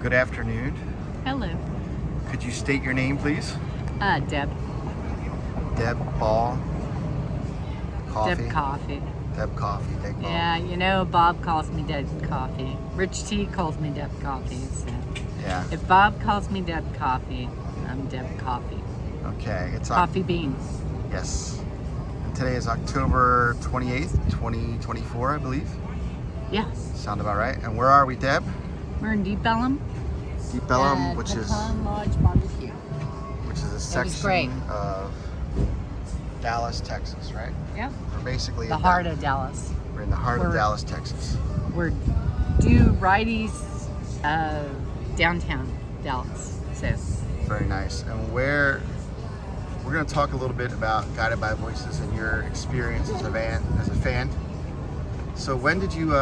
Good afternoon. Hello. Could you state your name, please? Deb. Deb Ball Coffee. Deb Coffee. Deb Coffee. Deb Ball. Yeah, you know, Bob calls me Deb Coffee. Rich T calls me Deb Coffee. So Yeah. if Bob calls me Deb Coffee, I'm Deb Coffee. Okay. It's Coffee beans. Yes. And today is October 28th, 2024, I believe. Yeah. Sound about right. And where are we, Deb? We're in Deep Ellum. Deep Ellum, at which is Pecan Lodge Barbecue. a It was great. section of Dallas, Texas, right? Yep. We're basically The heart of Dallas. We're in the heart of We're- Dallas, Texas. We're due right east of downtown Dallas. So Very nice. And we're going to talk a little bit about Guided by Voices and your experience as a fan. So when did you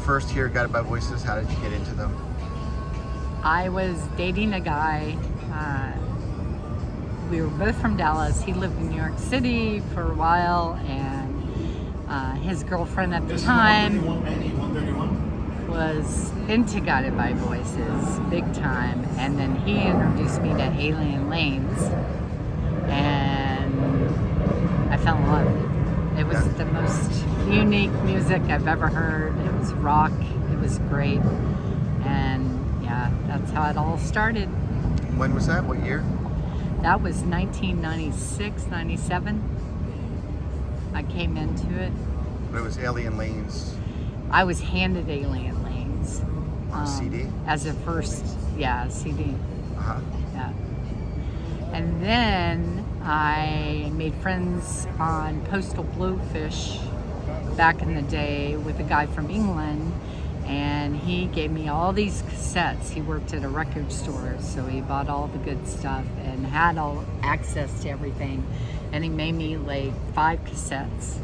first hear Guided by Voices? How did you get into them? I was dating a guy. We were both from Dallas. He lived in New York City for a while, and his girlfriend at the time was into Guided by Voices big time. And then he introduced me to Alien Lanes, and I fell in love. It was the most unique music I've ever heard. It was rock. It was great. And yeah, that's how it all started. When was that? What year? That was 1996, 97. I came into it. But it was Alien Lanes I was handed Alien Lanes. on CD? As a first, CD. Uh-huh. Yeah. And then I made friends on Postal Blowfish back in the day with a guy from England, and he gave me all these cassettes. He worked at a record store, so he bought all the good stuff and had all access to everything. And he made me like 5 cassettes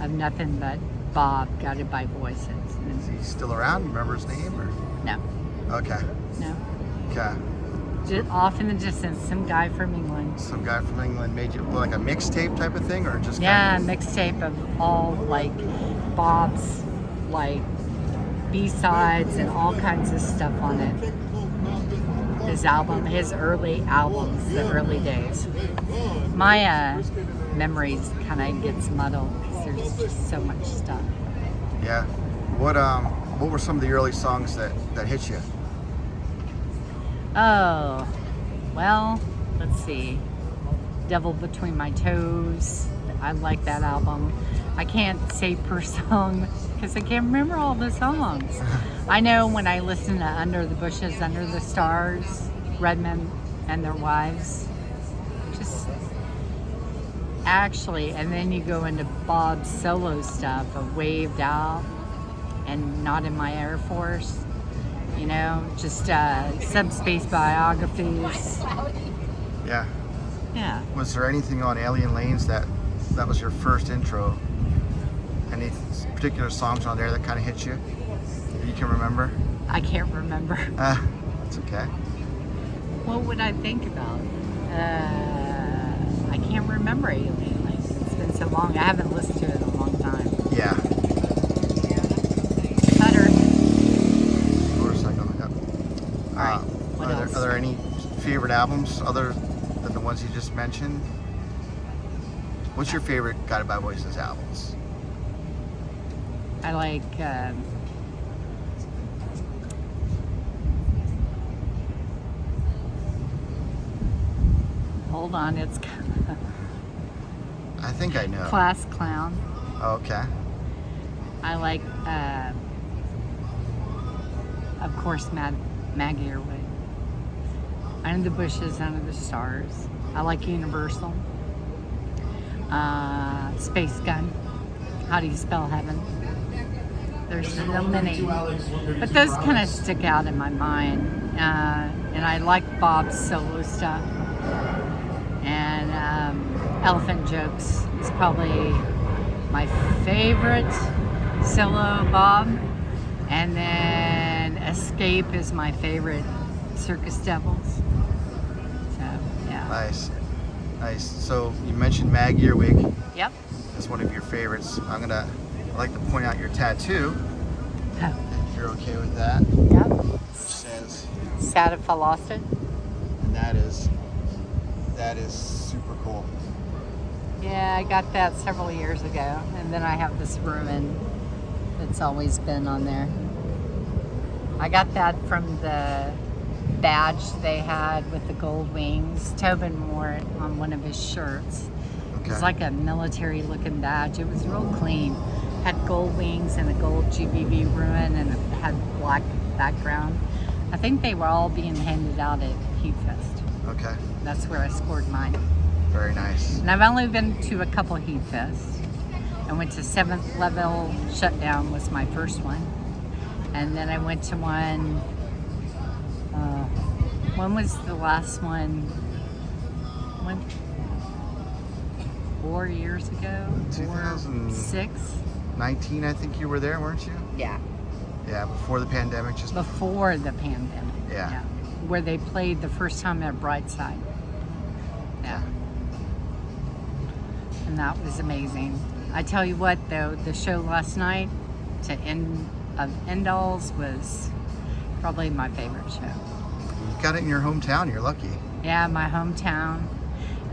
of nothing but Bob, Guided by Voices. Is he still around? You remember his name? Or? No, Okay. no. Okay. Just off in the distance, some guy from England. Some guy from England made you like a mixtape type of thing, or just Yeah, kind mixtape of all like Bob's like B-sides and all kinds of stuff on it. His album, his early albums, the early days. My memories kind of gets muddled because there's just so much stuff. Yeah. What were some of the early songs that hit you? Oh, well, let's see. Devil Between My Toes. I like that album. I can't say per song because I can't remember all the songs. I know when I listen to Under the Bushes, Under the Stars, Redmen and Their Wives. Just actually, and then you go into Bob's solo stuff of Waved Out and Not in My Air Force. You know, just Subspace Biographies. Yeah. Yeah. Was there anything on Alien Lanes that was your first intro? Any particular songs on there that kind of hit you that you can remember? I can't remember. It's okay. What would I think about? I can't remember Alien Lanes. It's been so long. I haven't listened to it in a long time. Yeah. Cutter. Motorcycle. Yep. Right. What else? Are there any favorite albums other than the ones you just mentioned? What's your favorite Guided by Voices albums? I like hold on, it's I think I know. Class Clown. Oh, okay. I like of course Maggie Earwood. Under the Bushes, Under the Stars. I like Universal. Space Gun. How do you spell heaven? There's so many, but those kind of stick out in my mind. And I like Bob's solo stuff. And Elephant Jokes is probably my favorite solo Bob. And then Escape is my favorite Circus Devils. So yeah. Nice. So you mentioned Maggie Earwig Yep. as one of your favorites. I'd like to point out your tattoo. If you're okay with that. Yep. Which says sad if I lost it. And that is super cool. Yeah, I got that several years ago, and then I have this ruin that's always been on there. I got that from the badge they had with the gold wings. Tobin wore it on one of his shirts. It was like a military looking badge. It was real clean. Had gold wings and a gold GBV ruin, and it had black background. I think they were all being handed out at Heat Fest. Okay. That's where I scored mine. Very nice. And I've only been to a couple Heat Fests. I went to 7th Level Shutdown was my first one. And then I went to one, when was the last one? 4 years ago? 2006? 19, I think you were there, weren't you? Yeah. Yeah, before the pandemic. Before the pandemic. Yeah. Where they played the first time at Brightside. Yeah. And that was amazing. I tell you what, though, the show last night of End-Alls was probably my favorite show. You got it in your hometown. You're lucky. Yeah, my hometown.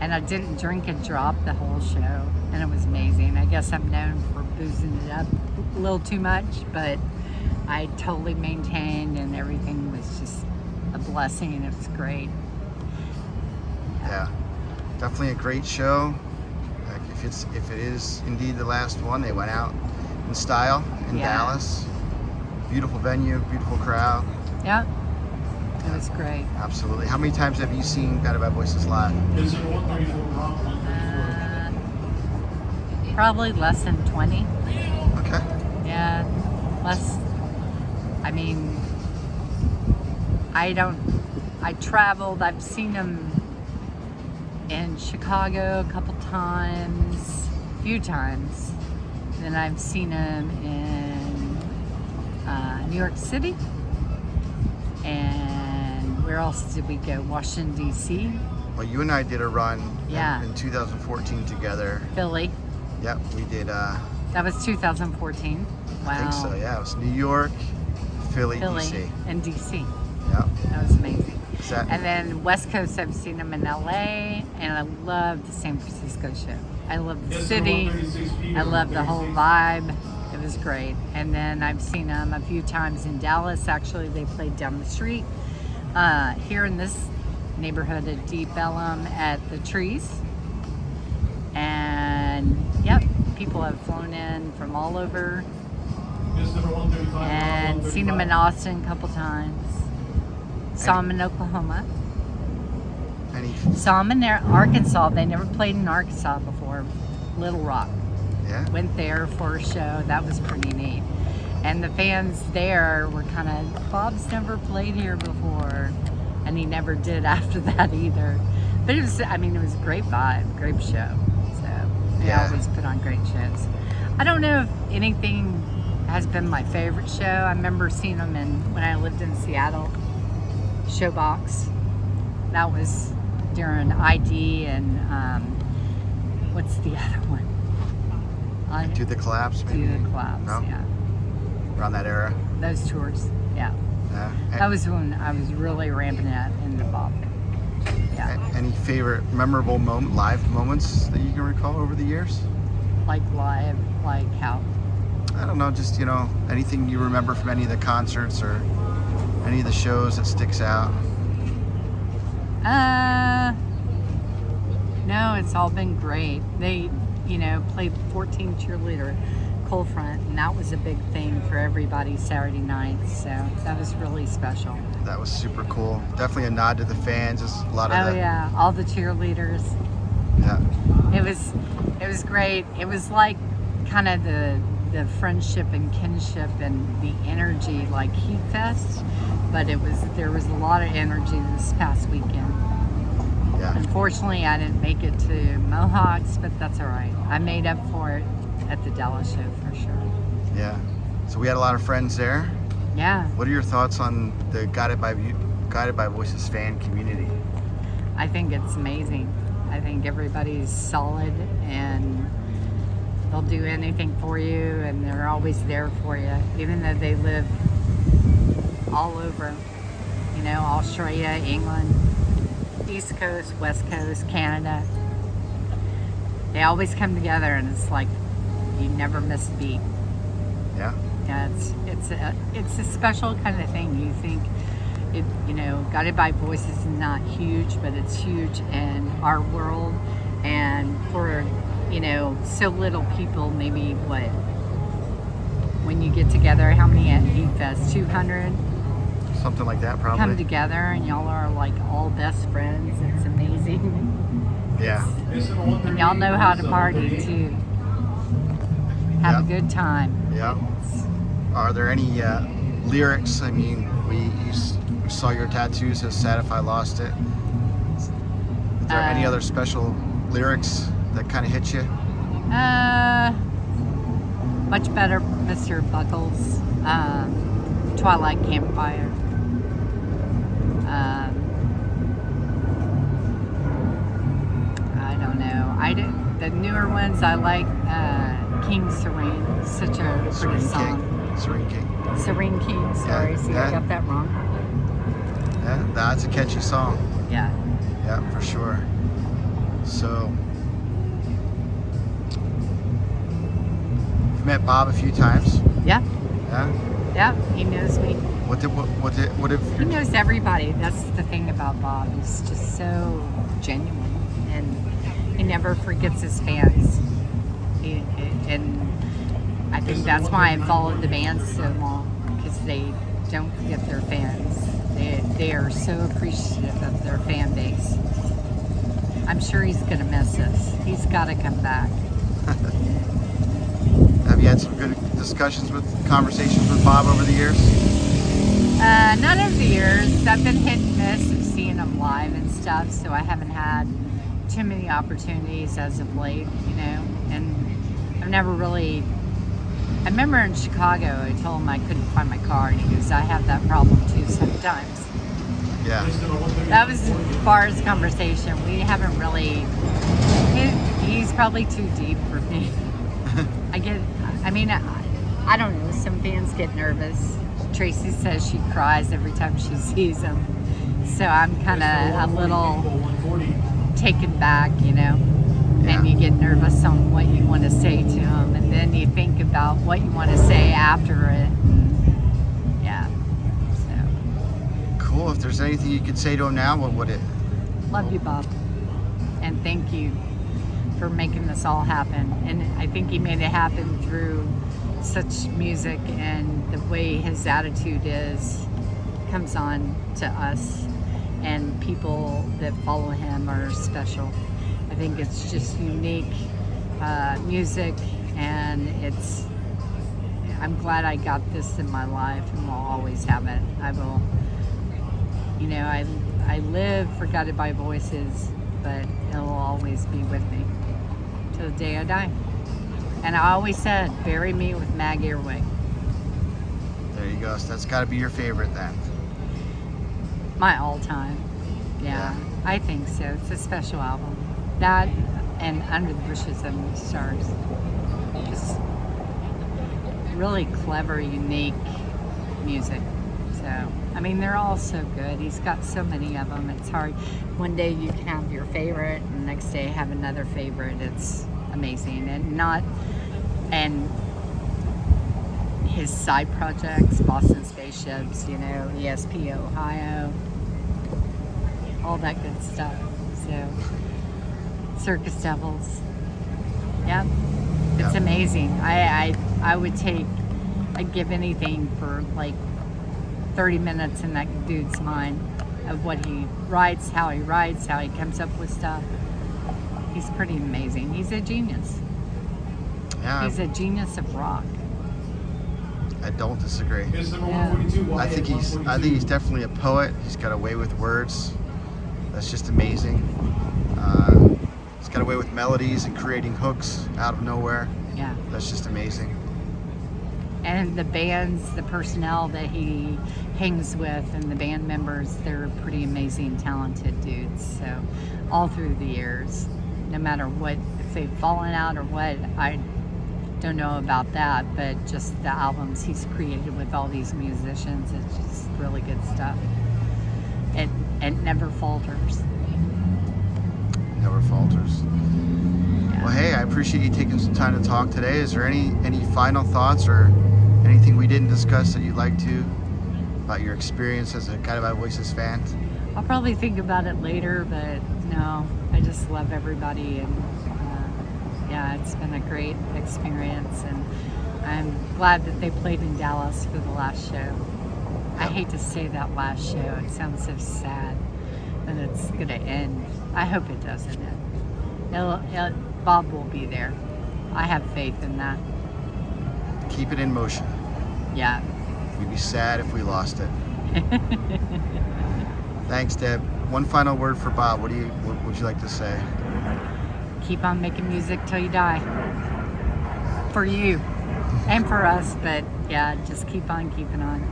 And I didn't drink a drop the whole show. And it was amazing. I guess I'm known for boozing it up a little too much, but I totally maintained, and everything was just a blessing. It was great. Yeah, definitely a great show. Like if it is indeed the last one, they went out in style in Dallas. Beautiful venue, beautiful crowd. Yeah, it was great. Absolutely. How many times have you seen Guided by Voices live? Probably less than 20. Okay. Yeah, less. I mean, I traveled. I've seen them in Chicago a couple times, a few times. Then I've seen them in New York City. And where else did we go? Washington, D.C. Well, you and I did a run Yeah. in 2014 together. Philly. Yep, we did. That was 2014. Wow. I think so, yeah. It was New York, Philly, Philly DC. and D.C. Yep. That was amazing. That- And then West Coast, I've seen them in LA, and I love the San Francisco show. I love the city. I love the whole vibe. It was great. And then I've seen them a few times in Dallas. Actually, they played down the street here in this neighborhood at Deep Ellum at the Trees. And yep, people have flown in from all over. And seen them in Austin a couple times. Saw them in Oklahoma. Saw them in Arkansas. They never played in Arkansas before. Little Rock. Yeah. Went there for a show. That was pretty neat. And the fans there were kind of, Bob's never played here before. And he never did after that either. But it was, it was a great vibe, great show. So they always put on great shows. I don't know if anything has been my favorite show. I remember seeing them when I lived in Seattle. Showbox. That was during ID and what's the other one? Do the Collapse, maybe? Do the Collapse, No? yeah. Around that era? Those tours, yeah. Yeah. That was when I was really ramping it into Bob. Yeah. Any favorite memorable live moments that you can recall over the years? Like live, like how? I don't know, just, anything you remember from any of the concerts or any of the shows that sticks out? No, it's all been great. They, played 14 cheerleader cold front, and that was a big thing for everybody Saturday night. So that was really special. That was super cool. Definitely a nod to the fans. Just a lot of yeah, all the cheerleaders. Yeah. It was great. It was like kind of the friendship and kinship and the energy like Heat Fest, but there was a lot of energy this past weekend. Yeah. Unfortunately, I didn't make it to Mohawks, but that's all right. I made up for it at the Dallas show for sure. Yeah. So we had a lot of friends there. Yeah. What are your thoughts on the Guided by Voices fan community? I think it's amazing. I think everybody's solid and they'll do anything for you, and they're always there for you, even though they live all over, You know, Australia, England, East Coast, West Coast, Canada. They always come together, and it's like you never miss a beat. Yeah. Yeah, it's a special kind of thing. You think it, you know, Guided by Voices is not huge, but it's huge in our world, and for, you know, so little people. Maybe what, when you get together, how many at Heat Fest? 200 Something like that, probably. come together, and y'all are like all best friends. It's amazing. Yeah. And y'all know how to party too. Have a good time. Yeah. Are there any lyrics? I mean, we saw your tattoos. Says "Sad if I lost it." Is there any other special lyrics that kind of hit you? Much better, Mr. Buckles. Twilight Campfire. I don't know. The newer ones I like. King Serene, such a pretty song. Serene King. Serene King. Sorry, see, I got that wrong. Yeah, that's a catchy song. Yeah. Yeah, for sure. So, you've met Bob a few times. Yeah. Yeah. Yeah. He knows me. What if He knows everybody. That's the thing about Bob. He's just so genuine, and he never forgets his fans. And I think that's why I followed the band so long, because they don't forget their fans. They are so appreciative of their fan base. I'm sure he's going to miss us. He's got to come back. Have you had some good conversations with Bob over the years? None of the years. I've been hit and miss of seeing him live and stuff, so I haven't had too many opportunities as of late, you know. And I've never really. I remember in Chicago, I told him I couldn't find my car, and he goes, "I have that problem too sometimes." Yeah. That was as far as conversation. We haven't really. He's probably too deep for me. I don't know. Some fans get nervous. Tracy says she cries every time she sees him, so I'm kind of a little taken back, you know. Yeah. And you get nervous on what you want to say to him, and then you think about what you want to say after it. Yeah. So. Cool. If there's anything you could say to him now, what would it? Love you, Bob, and thank you for making this all happen. And I think he made it happen through such music, and the way his attitude comes on to us, and people that follow him are special. I think it's just unique music, and I'm glad I got this in my life, and will always have it. I will, you know, I live for Guided by Voices, but it'll always be with me till the day I die. And I always said, bury me with Mag Earwig. There you go. So that's got to be your favorite then. My all-time. Yeah, I think so. It's a special album. That and Under the Bushes and the Stars. Just really clever, unique music. So, I mean, they're all so good. He's got so many of them. It's hard. One day you can have your favorite, and the next day have another favorite. It's amazing. And his side projects, Boston Spaceships, you know, ESP Ohio, all that good stuff. So, Circus Devils. Yeah, it's amazing. I'd give anything for like 30 minutes in that dude's mind of what he writes, how he comes up with stuff. He's pretty amazing. He's a genius. Yeah. He's a genius of rock. I don't disagree. Yeah. I think he's definitely a poet. He's got a way with words that's just amazing. He's got a way with melodies and creating hooks out of nowhere. Yeah. That's just amazing. And the bands, the personnel that he hangs with, and the band members, they're pretty amazing, talented dudes. So all through the years, no matter what, if they've fallen out or what, I don't know about that, but just the albums he's created with all these musicians, it's just really good stuff. it never falters. Never falters. Yeah. Well, hey, I appreciate you taking some time to talk today. Is there any final thoughts or anything we didn't discuss that you'd like to about your experience as a Guided by Voices fan? I'll probably think about it later, but no, I just love everybody, and yeah, it's been a great experience, and I'm glad that they played in Dallas for the last show. I hate to say that last show. It sounds so sad that it's going to end. I hope it doesn't end. Bob will be there. I have faith in that. Keep it in motion. Yeah. We'd be sad if we lost it. Thanks, Deb. One final word for Bob. What would you like to say? Keep on making music till you die. For you and for us, but yeah, just keep on keeping on.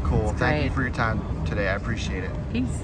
Cool. It's Thank you great. for your time today. I appreciate it. Peace.